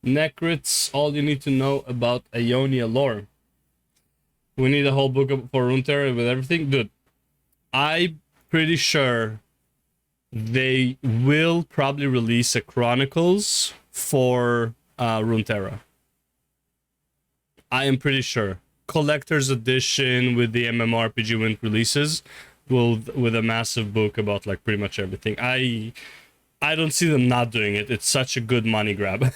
Necrit's all you need to know about Ionia lore. We need a whole book for Runeterra with everything. Dude, I'm pretty sure they will probably release a Chronicles for Runeterra. I am pretty sure. Collector's edition with the MMORPG when it releases, with a massive book about like pretty much everything. I don't see them not doing it. It's such a good money grab.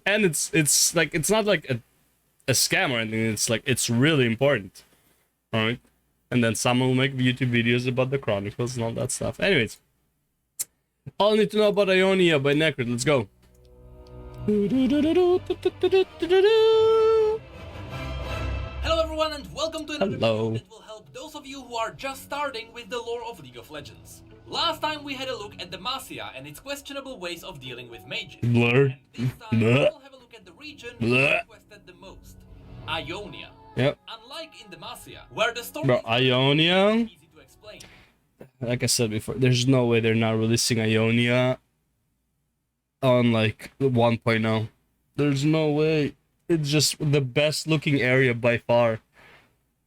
And it's like it's not like a scam or anything. It's like it's really important. Alright? And then someone will make YouTube videos about the Chronicles and all that stuff. Anyways. All I need to know about Ionia by Necrit. Let's go. Hello everyone and welcome to another Hello. video that will help those of you who are just starting with the lore of League of Legends. Last time we had a look at Demacia and its questionable ways of dealing with mages. Blur. And this time we'll have a look at the region requested the most, Ionia. Yep. Unlike in Demacia, where the story Bro, is Ionia, easy to explain. like I said before, there's no way they're not releasing Ionia on like 1.0. There's no way. It's just the best looking area by far.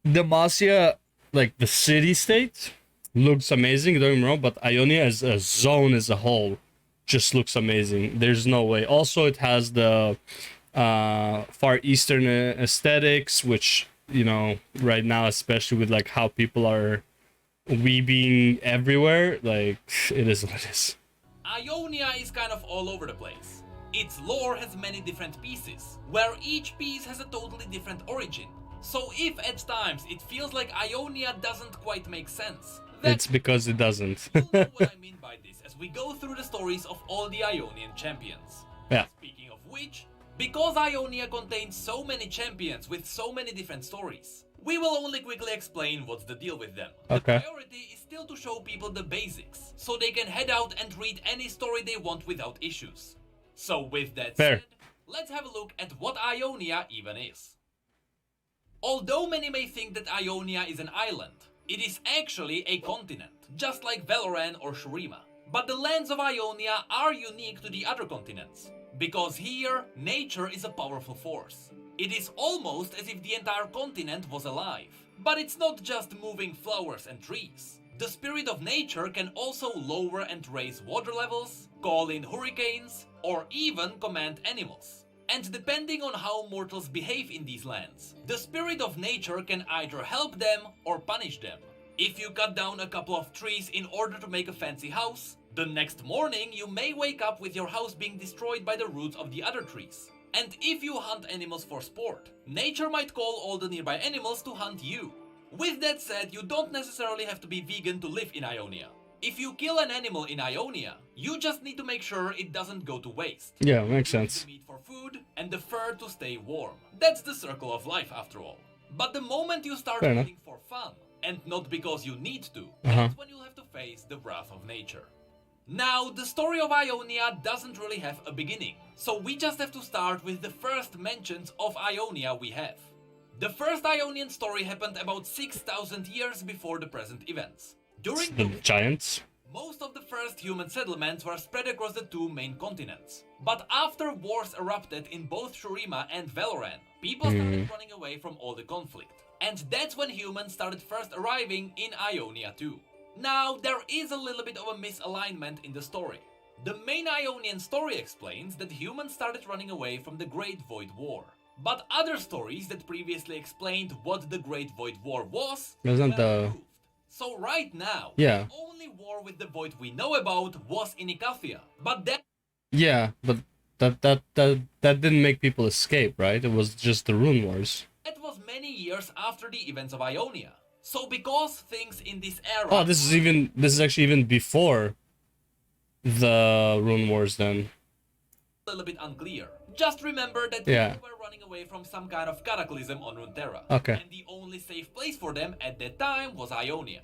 Demacia, like the city state, looks amazing, don't get me wrong, but Ionia as a zone as a whole just looks amazing. There's no way. Also, it has the Far Eastern aesthetics, which, you know, right now, especially with like how people are weebing everywhere, like it is what it is. Ionia is kind of all over the place. Its lore has many different pieces, where each piece has a totally different origin. So if at times it feels like Ionia doesn't quite make sense, It's because it doesn't. you'll know what I mean by this as we go through the stories of all the Ionian champions. Yeah. Speaking of which, because Ionia contains so many champions with so many different stories, we will only quickly explain what's the deal with them. Okay. The priority is still to show people the basics, so they can head out and read any story they want without issues. So with that Fair. said, let's have a look at what Ionia even is. Although many may think that Ionia is an island, it is actually a continent, just like Valoran or Shurima. But the lands of Ionia are unique to the other continents, because here, nature is a powerful force. It is almost as if the entire continent was alive. But it's not just moving flowers and trees. The spirit of nature can also lower and raise water levels, call in hurricanes, or even command animals. And depending on how mortals behave in these lands, the spirit of nature can either help them or punish them. If you cut down a couple of trees in order to make a fancy house, the next morning you may wake up with your house being destroyed by the roots of the other trees. And if you hunt animals for sport, nature might call all the nearby animals to hunt you. With that said, you don't necessarily have to be vegan to live in Ionia. If you kill an animal in Ionia, you just need to make sure it doesn't go to waste. Yeah, makes You need sense. the meat for food and the fur to stay warm. That's the circle of life after all. But the moment you start Fair enough. hunting for fun, and not because you need to, Uh-huh. that's when you'll have to face the wrath of nature. Now, the story of Ionia doesn't really have a beginning, so we just have to start with the first mentions of Ionia we have. The first Ionian story happened about 6,000 years before the present events. During The those giants. most of the first human settlements were spread across the two main continents. But after wars erupted in both Shurima and Valoran, people started running away from all the conflict. And that's when humans started first arriving in Ionia too. Now, there is a little bit of a misalignment in the story. The main Ionian story explains that humans started running away from the Great Void War. But other stories that previously explained what the Great Void War was Wasn't were the- removed. So right now, Yeah. the only war with the Void we know about was in Icathia. But that Yeah, but that didn't make people escape, right? It was just the Rune Wars. was many years after the events of Ionia. So because things in this era Oh, this is actually even before the Rune Wars then. a little bit unclear. Just remember that Yeah. people were running away from some kind of cataclysm on Runeterra. Okay. And the only safe place for them at that time was Ionia.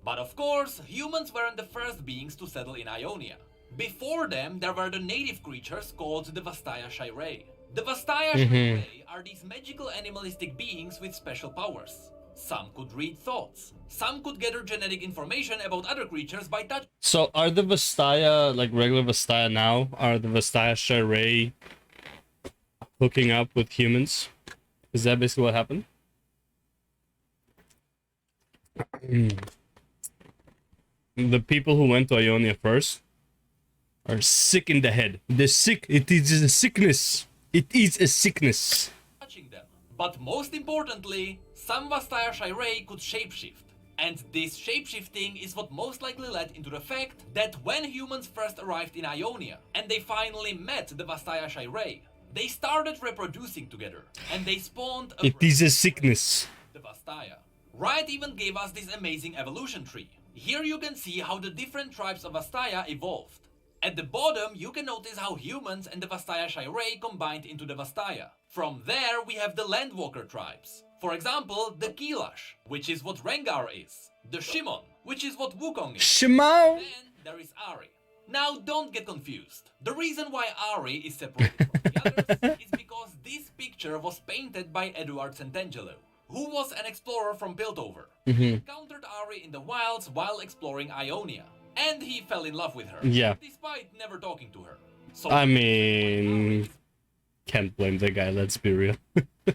But of course, humans weren't the first beings to settle in Ionia. Before them, there were the native creatures called the Vastaya Shirei. The Vastaya Shirei are these magical animalistic beings with special powers. Some could read thoughts. Some could gather genetic information about other creatures by touch. So are the Vastaya like regular Vastaya now? Are the Vastaya Shirei hooking up with humans. Is that basically what happened? The people who went to Ionia first are sick in the head. They're sick. It is a sickness. It is a sickness. Touching them. But most importantly, some Vastaya Shirei could shapeshift. And this shapeshifting is what most likely led into the fact that when humans first arrived in Ionia and they finally met the Vastaya Shirei, they started reproducing together and they spawned a It is a sickness. the Vastaya. Riot even gave us this amazing evolution tree. Here you can see how the different tribes of Vastaya evolved. At the bottom, you can notice how humans and the Vastaya Shirei combined into the Vastaya. From there, we have the Landwalker tribes. For example, the Kilash, which is what Rengar is. The Shimon, which is what Wukong is. Shimao. Then there is Ari. Now don't get confused. The reason why Ari is separated from the others is because this picture was painted by Eduard Santangelo, who was an explorer from Piltover. He encountered Ari in the wilds while exploring Ionia. And he fell in love with her, Yeah. despite never talking to her. So I mean, can't blame the guy, let's be real.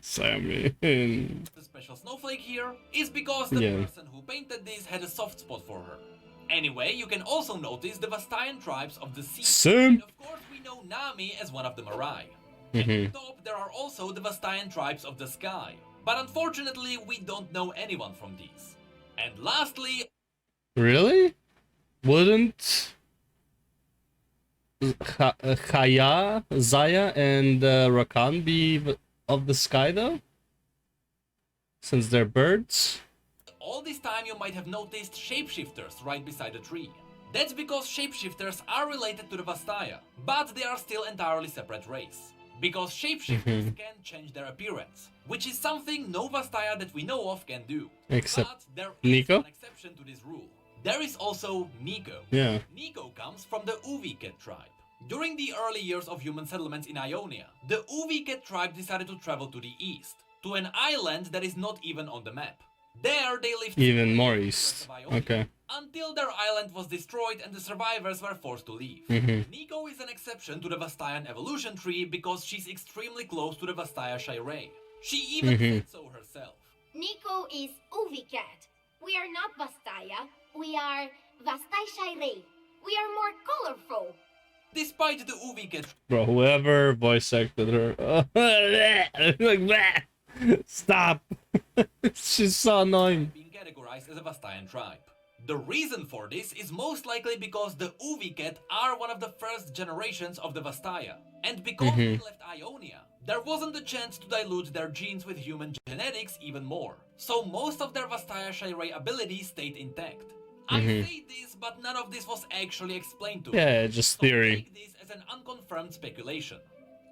So, I mean... the special snowflake here is because the person who painted this had a soft spot for her. Anyway, you can also notice the Vastayan tribes of the sea. Same. And of course we know Nami as one of the Marai. At the top there are also the Vastayan tribes of the sky. But unfortunately we don't know anyone from these. And lastly... Really? Wouldn't Chaya, Zaya, and Rakan be of the sky though? Since they're birds? all this time you might have noticed shapeshifters right beside the tree. That's because shapeshifters are related to the Vastaya, but they are still entirely separate race. Because shapeshifters can change their appearance, which is something no Vastaya that we know of can do. Except but there is Nico? an exception to this rule. There is also Nico. Yeah. Nico comes from the Uviket tribe. During the early years of human settlements in Ionia, the Uviket tribe decided to travel to the east, to an island that is not even on the map. There they lived Even more in the east. rest of Ionia, Okay. until their island was destroyed and the survivors were forced to leave. Nico is an exception to the Vastayan evolution tree because she's extremely close to the Vastaya Shirei. She even said so herself. Nico is Uvicat. We are not Vastaya. We are Vastai Shirei. We are more colorful. Despite the Uviket Bro, whoever voice acted her. Like that. Stop. She's so annoying. being categorized as a Vastayan tribe. The reason for this is most likely because the Uviket are one of the first generations of the Vastaya, and because they left Ionia, there wasn't a chance to dilute their genes with human genetics even more, so most of their Vastaya Shirei abilities stayed intact. I say this, but none of this was actually explained to me. Yeah, just So theory. take this as an unconfirmed speculation.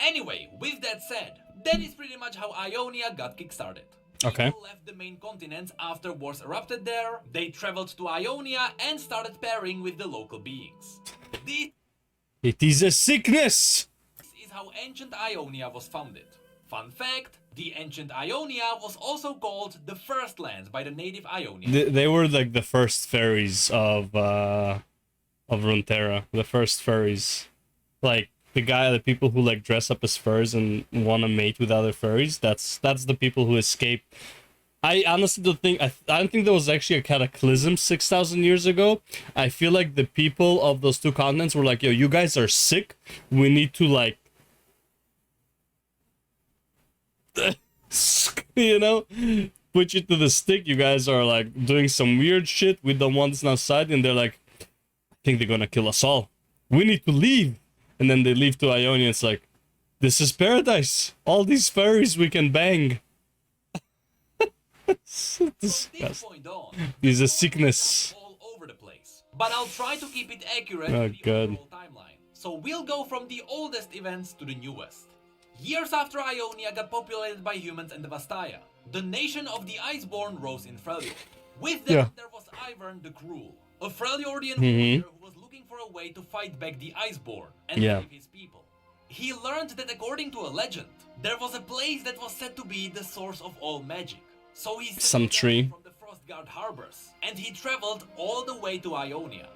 Anyway, with that said, that is pretty much how Ionia got kickstarted. Okay. People left the main continents after wars erupted there, they traveled to Ionia and started pairing with the local beings. This It is a sickness. is how ancient Ionia was founded. Fun fact, the ancient Ionia was also called the First Lands by the native Ionians. They were like the first fairies of Runeterra. The first furries. Like the people who like dress up as furs and want to mate with other furries. That's the people who escaped. I honestly don't think I don't think there was actually a cataclysm 6,000 years ago. I feel like the people of those two continents were like, yo, you guys are sick. We need to like you know, put you to the stick. You guys are like doing some weird shit. We don't want this outside. And they're like, I think they're gonna kill us all. We need to leave. And then they leave to Ionia. It's like, this is paradise. All these fairies we can bang. So From this disgusting. point on, It's a the sickness. story got all over the place. But I'll try to keep it accurate Oh, to the God. overall timeline. So we'll go from the oldest events to the newest. Years after Ionia got populated by humans and the Vastaya, the nation of the Iceborn rose in Freljord. With them, Yeah. there was Ivern the Cruel, a Freljordian warrior who was looking for a way to fight back the Iceborn and Yeah. save his people. He learned that according to a legend, there was a place that was said to be the source of all magic. So he set Some out tree. from the Frostguard harbors, and he traveled all the way to Ionia.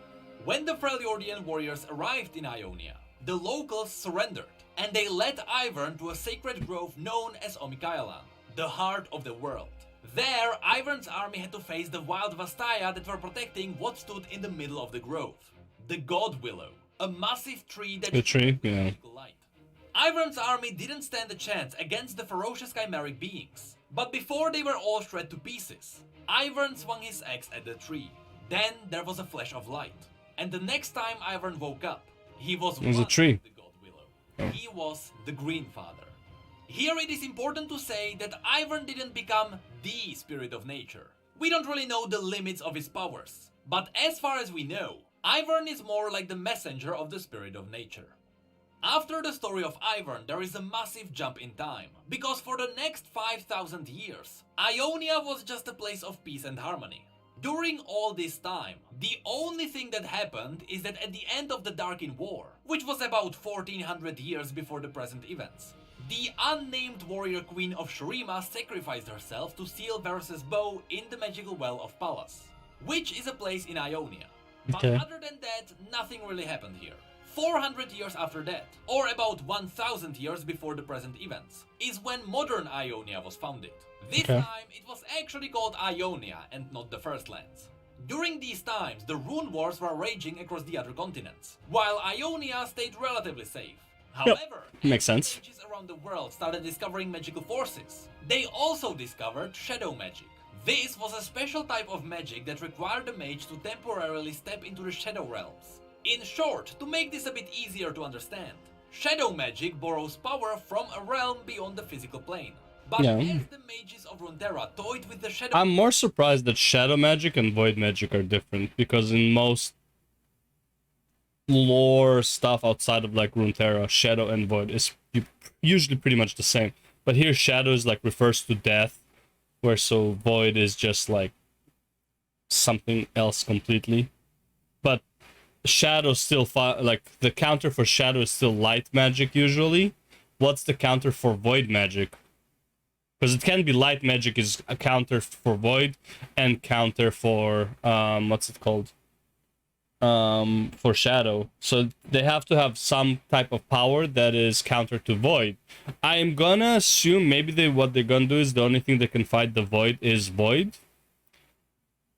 When the Freljordian warriors arrived in Ionia, the locals surrendered, and they led Ivern to a sacred grove known as Omikayalan, the heart of the world. There, Ivern's army had to face the wild Vastaya that were protecting what stood in the middle of the grove. The God Willow, a massive tree that tree, yeah. magical light. Ivern's army didn't stand a chance against the ferocious chimeric beings, but before they were all shred to pieces, Ivern swung his axe at the tree. Then there was a flash of light, and the next time Ivern woke up, he was a tree. the God Willow. He was the Green Father. Here it is important to say that Ivern didn't become the spirit of nature. We don't really know the limits of his powers, but as far as we know, Ivern is more like the messenger of the spirit of nature. After the story of Ivern, there is a massive jump in time, because for the next 5,000 years, Ionia was just a place of peace and harmony. During all this time, the only thing that happened is that at the end of the Darkin War, which was about 1400 years before the present events, the unnamed warrior queen of Shurima sacrificed herself to seal Varus's bow in the magical well of Pallas, which is a place in Ionia. But other than that, nothing really happened here. 400 years after that, or about 1000 years before the present events, is when modern Ionia was founded. This time, it was actually called Ionia and not the First Lands. During these times, the rune wars were raging across the other continents, while Ionia stayed relatively safe. However, makes sense. Mages around the world started discovering magical forces. They also discovered shadow magic. This was a special type of magic that required the mage to temporarily step into the shadow realms. In short, to make this a bit easier to understand, shadow magic borrows power from a realm beyond the physical plane. But as the mages of Runeterra toyed with the shadow... I'm more surprised that shadow magic and void magic are different, because in most lore stuff outside of like Runeterra, shadow and void is usually pretty much the same. But here shadow is like refers to death, where so void is just like something else completely. But shadow still like the counter for shadow is still light magic usually. What's the counter for void magic? Because it can be light magic is a counter for void and counter for what's it called? For shadow. So they have to have some type of power that is counter to void. I'm gonna assume maybe what they're gonna do is the only thing that can fight the void is void.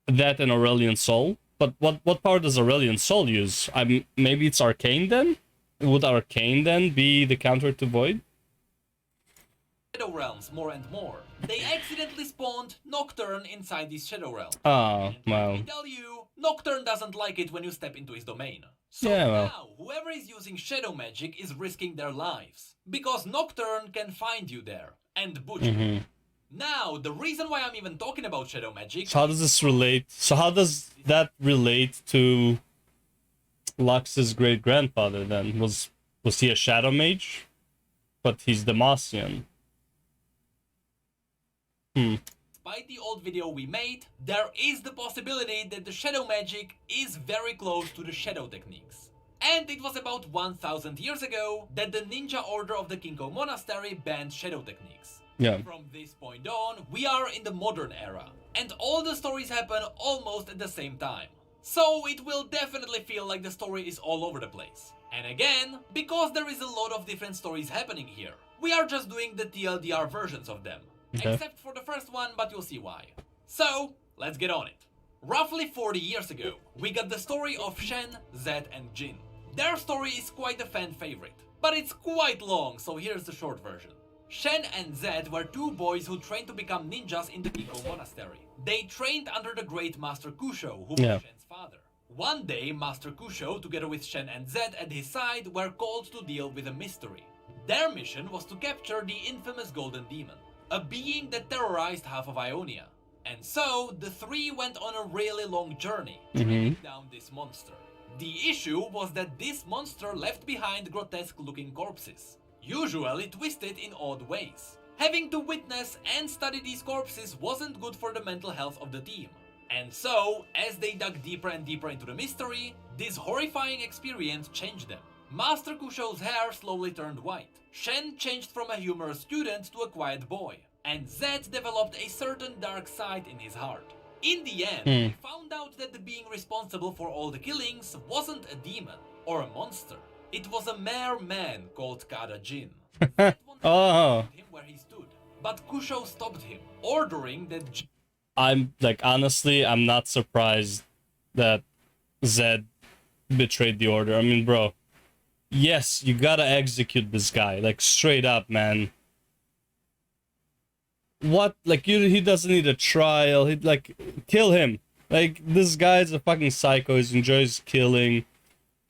That and Aurelian Soul. But what power does Aurelian Soul use? Maybe it's Arcane then? Would Arcane then be the counter to void? Shadow realms more and more. They accidentally spawned Nocturne inside these shadow realms. Oh, wow. Let me tell you, Nocturne doesn't like it when you step into his domain. So now, whoever is using shadow magic is risking their lives. Because Nocturne can find you there and butcher you. Now, the reason why I'm even talking about shadow magic... So how does this relate? So how does that relate to Lux's great-grandfather then? Was he a shadow mage? But he's Demacian. Despite the old video we made, there is the possibility that the shadow magic is very close to the shadow techniques. And it was about 1000 years ago that the ninja order of the Kinko Monastery banned shadow techniques. From this point on, we are in the modern era, and all the stories happen almost at the same time. So it will definitely feel like the story is all over the place. And again, because there is a lot of different stories happening here, we are just doing the TLDR versions of them. Except for the first one, but you'll see why. So, let's get on it. Roughly 40 years ago, we got the story of Shen, Zed, and Jin. Their story is quite a fan favorite, but it's quite long, so here's the short version. Shen and Zed were two boys who trained to become ninjas in the Kinko Monastery. They trained under the great Master Kusho, who was Shen's father. One day, Master Kusho, together with Shen and Zed at his side, were called to deal with a mystery. Their mission was to capture the infamous Golden Demon, a being that terrorized half of Ionia. And so, the three went on a really long journey, tracking down this monster. The issue was that this monster left behind grotesque-looking corpses, usually twisted in odd ways. Having to witness and study these corpses wasn't good for the mental health of the team. And so, as they dug deeper and deeper into the mystery, this horrifying experience changed them. Master Kusho's hair slowly turned white. Shen changed from a humorous student to a quiet boy. And Zed developed a certain dark side in his heart. In the end, he found out that the being responsible for all the killings wasn't a demon or a monster. It was a mere man called Kada Jin. Zed wanted Oh. to meet him where he stood, but Kusho stopped him, ordering that Jin I'm like, honestly, I'm not surprised that Zed betrayed the order. I mean, bro, yes, you gotta execute this guy, like, straight up, man. What? Like, he doesn't need a trial. He'd, like, kill him. Like, this guy's a fucking psycho. He enjoys killing.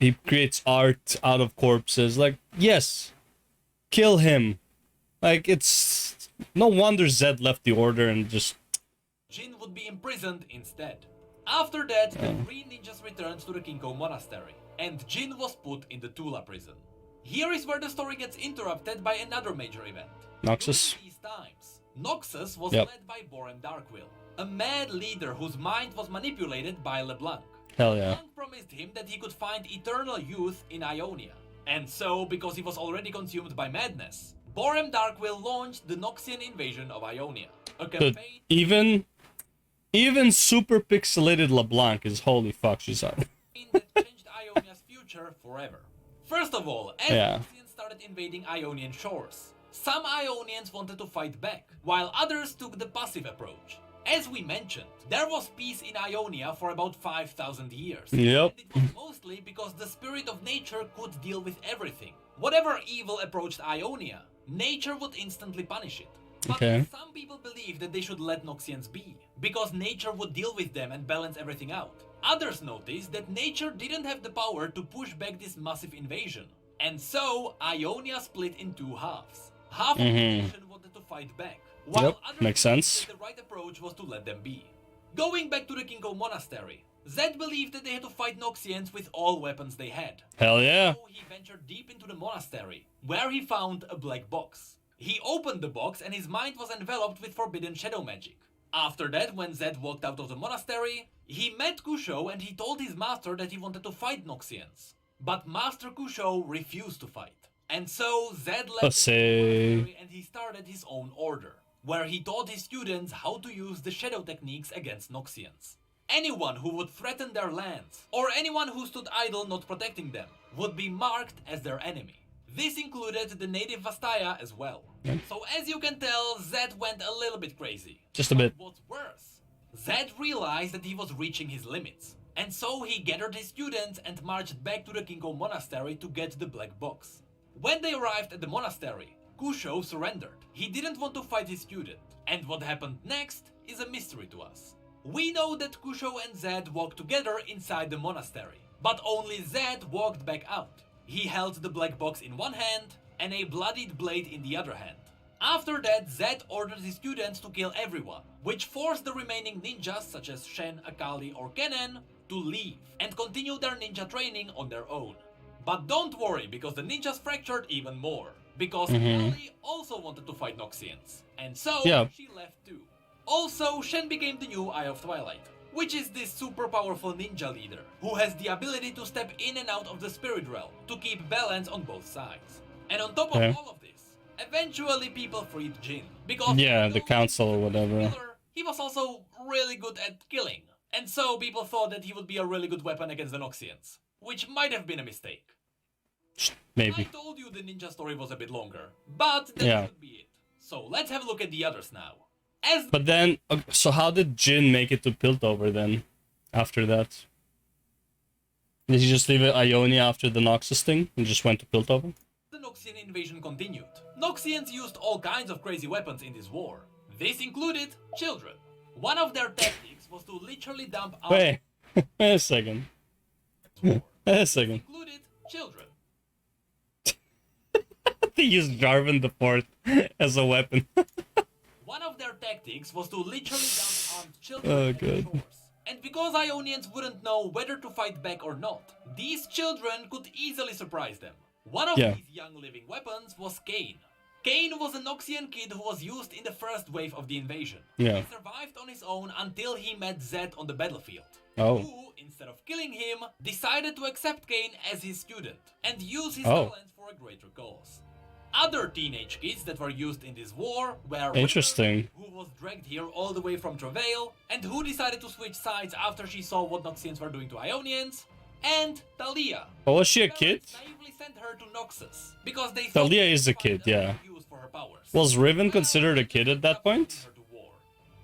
He creates art out of corpses. Like, yes, kill him. Like, it's no wonder Zed left the order and just... Jin would be imprisoned instead. After that, the three ninjas returned to the Kinko monastery, and Jin was put in the Tula prison. Here is where the story gets interrupted by another major event. Noxus. During these times, Noxus was Yep. led by Borem Darkwill, a mad leader whose mind was manipulated by LeBlanc. Hell yeah. LeBlanc promised him that he could find eternal youth in Ionia. And so, because he was already consumed by madness, Borem Darkwill launched the Noxian invasion of Ionia. A But campaign even super pixelated LeBlanc is holy fuck, she's on. that changed Ionia's future forever. First of all, as Yeah. Noxians started invading Ionian shores, some Ionians wanted to fight back, while others took the passive approach. As we mentioned, there was peace in Ionia for about 5,000 years. Yep. And it was mostly because the spirit of nature could deal with everything. Whatever evil approached Ionia, nature would instantly punish it. But Okay. some people believe that they should let Noxians be, because nature would deal with them and balance everything out. Others noticed that nature didn't have the power to push back this massive invasion. And so, Ionia split in two halves. Half of the nation wanted to fight back, while Yep, others makes believed sense. that the right approach was to let them be. Going back to the Kinko monastery, Zed believed that they had to fight Noxians with all weapons they had. Hell yeah. So he ventured deep into the monastery, where he found a black box. He opened the box and his mind was enveloped with forbidden shadow magic. After that, when Zed walked out of the monastery, he met Kusho and he told his master that he wanted to fight Noxians. But Master Kusho refused to fight. And so Zed left the monastery and he started his own order, where he taught his students how to use the shadow techniques against Noxians. Anyone who would threaten their lands, or anyone who stood idle not protecting them, would be marked as their enemy. This included the native Vastaya as well. So as you can tell, Zed went a little bit crazy. Just a bit. But what's worse, Zed realized that he was reaching his limits. And so he gathered his students and marched back to the Kinko monastery to get the black box. When they arrived at the monastery, Kusho surrendered. He didn't want to fight his student. And what happened next is a mystery to us. We know that Kusho and Zed walked together inside the monastery, but only Zed walked back out. He held the black box in one hand and a bloodied blade in the other hand. After that, Zed ordered his students to kill everyone, which forced the remaining ninjas such as Shen, Akali or Kennen to leave and continue their ninja training on their own. But don't worry, because the ninjas fractured even more, because Akali also wanted to fight Noxians, and so she left too. Also, Shen became the new Eye of Twilight, which is this super powerful ninja leader, who has the ability to step in and out of the spirit realm to keep balance on both sides. And on top of all of this, eventually people freed Jin, because the council or whatever. He was also really good at killing, and so people thought that he would be a really good weapon against the Noxians, which might have been a mistake. Maybe. I told you the ninja story was a bit longer, but that should be it. So let's have a look at the others now. But then, so how did Jin make it to Piltover then, after that? Did he just leave Ionia after the Noxus thing and just went to Piltover? The Noxian invasion continued. Noxians used all kinds of crazy weapons in this war. This included children. One of their tactics was to literally dump out... Wait a second. Wait a second. Included children. They used Jarvan the Fourth as a weapon. One of their tactics was to literally dump armed children at the shores. And because Ionians wouldn't know whether to fight back or not, these children could easily surprise them. One of these young living weapons was Kain. Kain was a Noxian kid who was used in the first wave of the invasion. He survived on his own until he met Zed on the battlefield. Who, instead of killing him, decided to accept Kain as his student and use his talents for a greater cause. Other teenage kids that were used in this war were Interesting. Reactor, who was dragged here all the way from Travail, and who decided to switch sides after she saw what Noxians were doing to Ionians, and Thalia. Oh, was she a Her kid? parents naively sent her to Noxus because they thought Thalia they is could a kid, find yeah. use for her powers. Was Riven Well, considered a they kid just at that ended up point? sending her to war.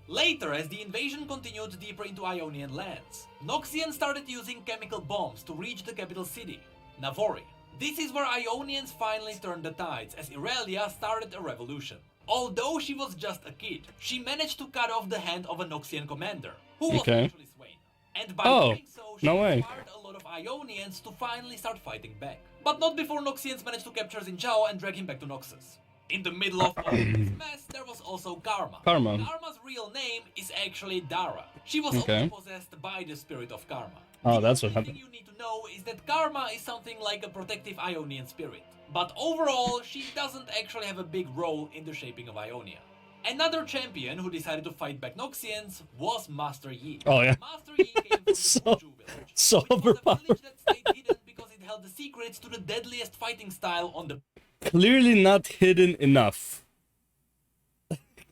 Later, as the invasion continued deeper into Ionian lands, Noxians started using chemical bombs to reach the capital city, Navori. This is where Ionians finally turned the tides as Irelia started a revolution. Although she was just a kid, she managed to cut off the hand of a Noxian commander, who was Okay. actually Swain. And by Oh, doing so, she no way. inspired a lot of Ionians to finally start fighting back. But not before Noxians managed to capture Xinjiao and drag him back to Noxus. In the middle of all this mess, there was also Karma. Karma. Karma's real name is actually Dara. She was Okay. only possessed by the spirit of Karma. Oh, The that's what only happened. thing you need to know is that Karma is something like a protective Ionian spirit. But overall, she doesn't actually have a big role in the shaping of Ionia. Another champion who decided to fight back Noxians was Master Yi. Oh, yeah. Master Yi came from So- the Wuju village, so which was a overpowered. village that stayed hidden because it held the secrets to the deadliest fighting style on the Clearly not hidden enough.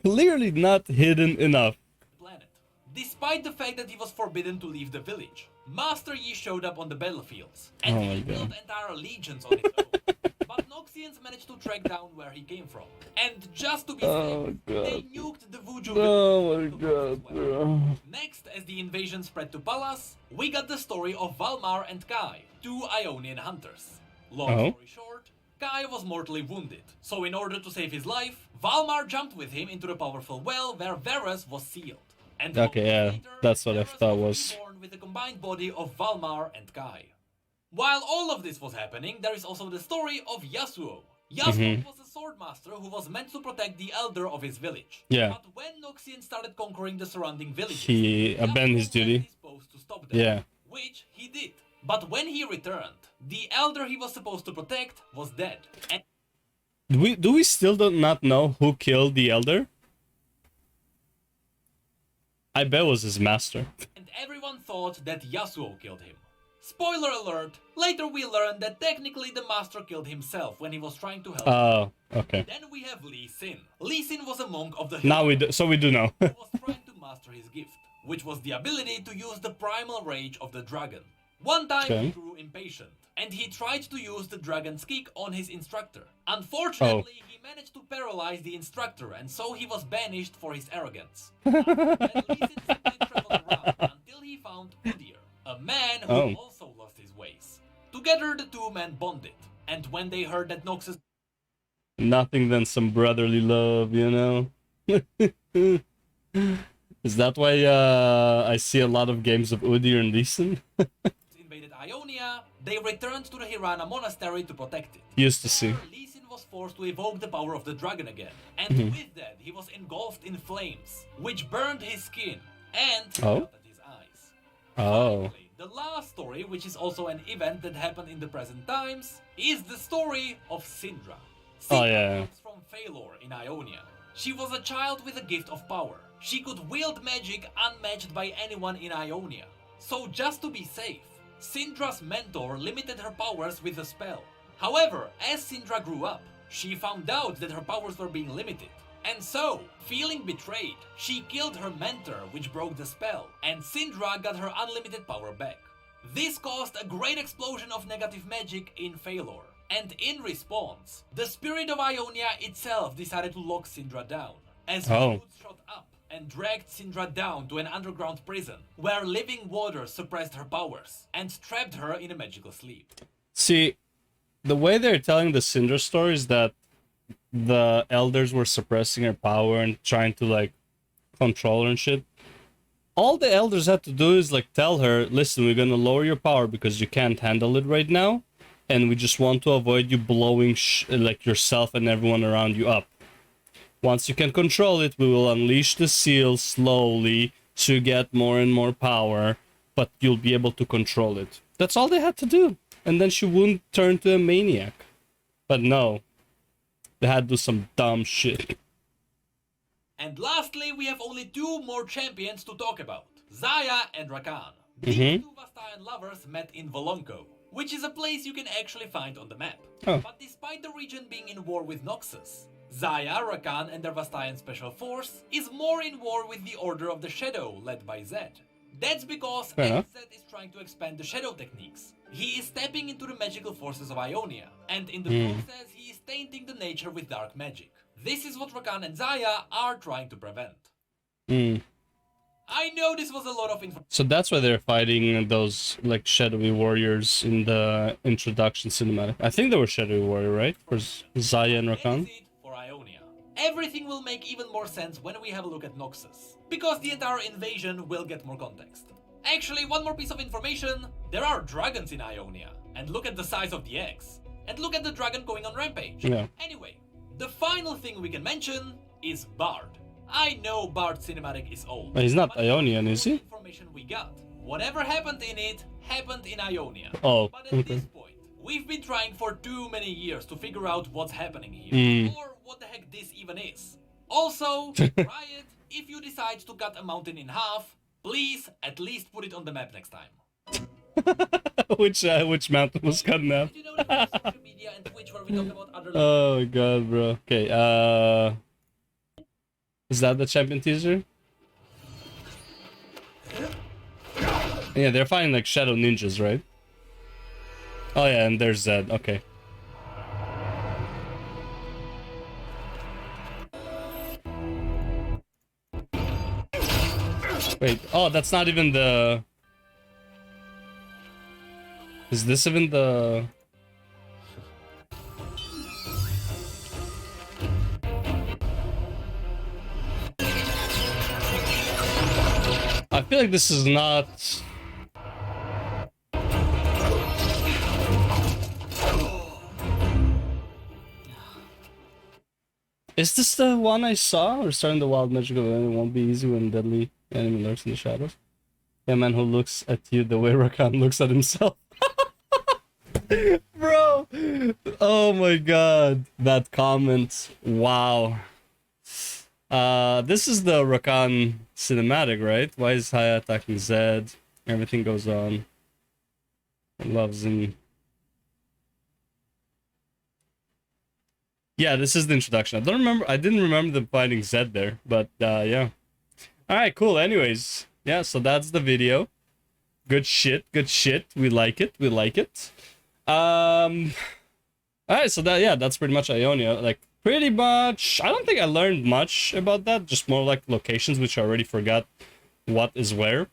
Clearly not hidden enough. planet. Despite the fact that he was forbidden to leave the village, Master Yi showed up on the battlefields, and Oh my he God. built entire legions on his own. But Noxians managed to track down where he came from, and just to be Oh, safe, God. they nuked the Wuju Oh my village to Palace god, as well. bro. Next, as the invasion spread to Pallas, we got the story of Valmar and Kai, two Ionian hunters. Long Oh. story short, Kai was mortally wounded, so in order to save his life, Valmar jumped with him into the powerful well where Varus was sealed. And Okay, moments yeah, later, that's what I Varus thought was. reborn with the combined body of Valmar and Kai. While all of this was happening, there is also the story of Yasuo. Yasuo was a swordmaster who was meant to protect the elder of his village. Yeah. But when Noxian started conquering the surrounding villages, He abandoned his Yasuo duty. left his post to stop them, Yeah. which he did. But when he returned, the elder he was supposed to protect was dead. And Do we still not know who killed the elder? I bet it was his master. everyone thought that Yasuo killed him. Spoiler alert, later we learned that technically the master killed himself when he was trying to help. Oh, okay. Then we have Lee Sin. Lee Sin was a monk of the Now hill we do, so we do know. who was trying to master his gift, which was the ability to use the primal rage of the dragon. One time Okay. he grew impatient, and he tried to use the dragon's kick on his instructor. Unfortunately, he managed to paralyze the instructor, and so he was banished for his arrogance. After that, Lee Sin simply traveled around until he found Udyr, a man who Oh. also lost his ways. Together the two men bonded, and when they heard that Noxus Nothing than some brotherly love, you know? Is that why I see a lot of games of Udyr and Lee Sin? invaded Ionia, they returned to the Hirana monastery to protect it. Used to see. There, Lee Sin was forced to evoke the power of the dragon again, and Mm-hmm. with that he was engulfed in flames, which burned his skin and Oh. melted his eyes. Oh. Finally, the last story, which is also an event that happened in the present times, is the story of Syndra. Oh, Syndra yeah. comes from Phalor in Ionia. She was a child with a gift of power. She could wield magic unmatched by anyone in Ionia. So just to be safe, Syndra's mentor limited her powers with a spell. However, as Syndra grew up, she found out that her powers were being limited. And so, feeling betrayed, she killed her mentor, which broke the spell, and Syndra got her unlimited power back. This caused a great explosion of negative magic in Phalor. And in response, the spirit of Ionia itself decided to lock Syndra down, as Oh. roots shot up and dragged Syndra down to an underground prison, where living water suppressed her powers and trapped her in a magical sleep. See, the way they're telling the Syndra story is that the elders were suppressing her power and trying to like control her and shit. All the elders had to do is like tell her, listen, we're gonna lower your power because you can't handle it right now, and we just want to avoid you blowing like yourself and everyone around you up. Once you can control it, we will unleash the seal slowly so you get more and more power, but you'll be able to control it. That's all they had to do. And then she wouldn't turn to a maniac. But no. They had to do some dumb shit. And lastly, we have only two more champions to talk about, Zaya and Rakan. These Mhm. two Vastayan lovers met in Volonko, which is a place you can actually find on the map. Oh. But despite the region being in war with Noxus, Zaya, Rakan and their Vastayan special force is more in war with the Order of the Shadow led by Zed. That's because Fair enough. NZ is trying to expand the shadow techniques. He is tapping into the magical forces of Ionia, and in the process he is tainting the nature with dark magic. This is what Rakan and Zaya are trying to prevent. I know this was a lot of information. So that's why they're fighting those like shadowy warriors in the introduction cinematic. I think they were shadowy warrior, right? For Zaya and Rakan. For Ionia. Everything will make even more sense when we have a look at Noxus, because the entire invasion will get more context. Actually, one more piece of information, there are dragons in Ionia, and look at the size of the eggs, and look at the dragon going on rampage. Yeah. Anyway, the final thing we can mention is Bard. I know Bard cinematic is old, But he's not but Ionian, is he? information we got. Whatever happened in it, happened in Ionia. Oh, But at okay. this point, we've been trying for too many years to figure out what's happening here, or what the heck this even is. Also, Riot, if you decide to cut a mountain in half, please at least put it on the map next time. Which mountain was cut in half? Did you know that on social media and Twitch where we talk about other Oh god, bro. Okay, is that the champion teaser? Yeah, they're fighting like shadow ninjas, right? Oh yeah, and there's Zed. Okay. Wait, oh, that's not even the... Is this even the... I feel like this is not... Is this the one I saw? Restoring the wild magical enemy won't be easy when deadly enemy lurks in the shadows. Yeah, man who looks at you the way Rakan looks at himself. Bro! Oh my god. That comment. Wow. This is the Rakan cinematic, right? Why is Haya attacking Zed? Everything goes on. Loves him. Yeah, this is the introduction. I didn't remember them fighting Zed there, but yeah. Alright, cool. Anyways, yeah, so that's the video. Good shit, good shit. We like it, we like it. Alright, so that's pretty much Ionia. Like, pretty much, I don't think I learned much about that, just more like locations, which I already forgot what is where.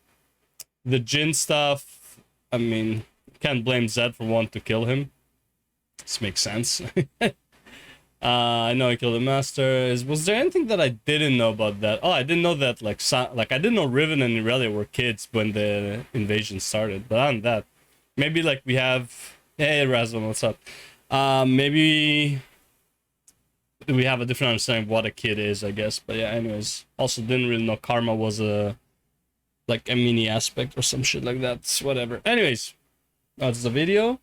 The Jin stuff, I mean, can't blame Zed for wanting to kill him. This makes sense. I know I killed the master. Was there anything that I didn't know about that? Oh, I didn't know that, like I didn't know Riven and Irelia were kids when the invasion started. But other than that, maybe like we have... Hey, Razvan, what's up? Maybe we have a different understanding of what a kid is, I guess. But yeah, anyways. Also, didn't really know Karma was like a mini aspect or some shit like that. Whatever. Anyways, that's the video.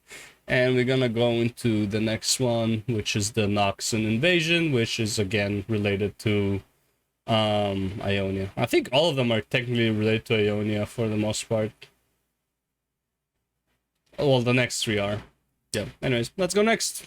And we're gonna go into the next one, which is the Noxan invasion, which is again related to Ionia. I think all of them are technically related to Ionia for the most part. Well, the next three are. Yeah. Anyways, let's go next.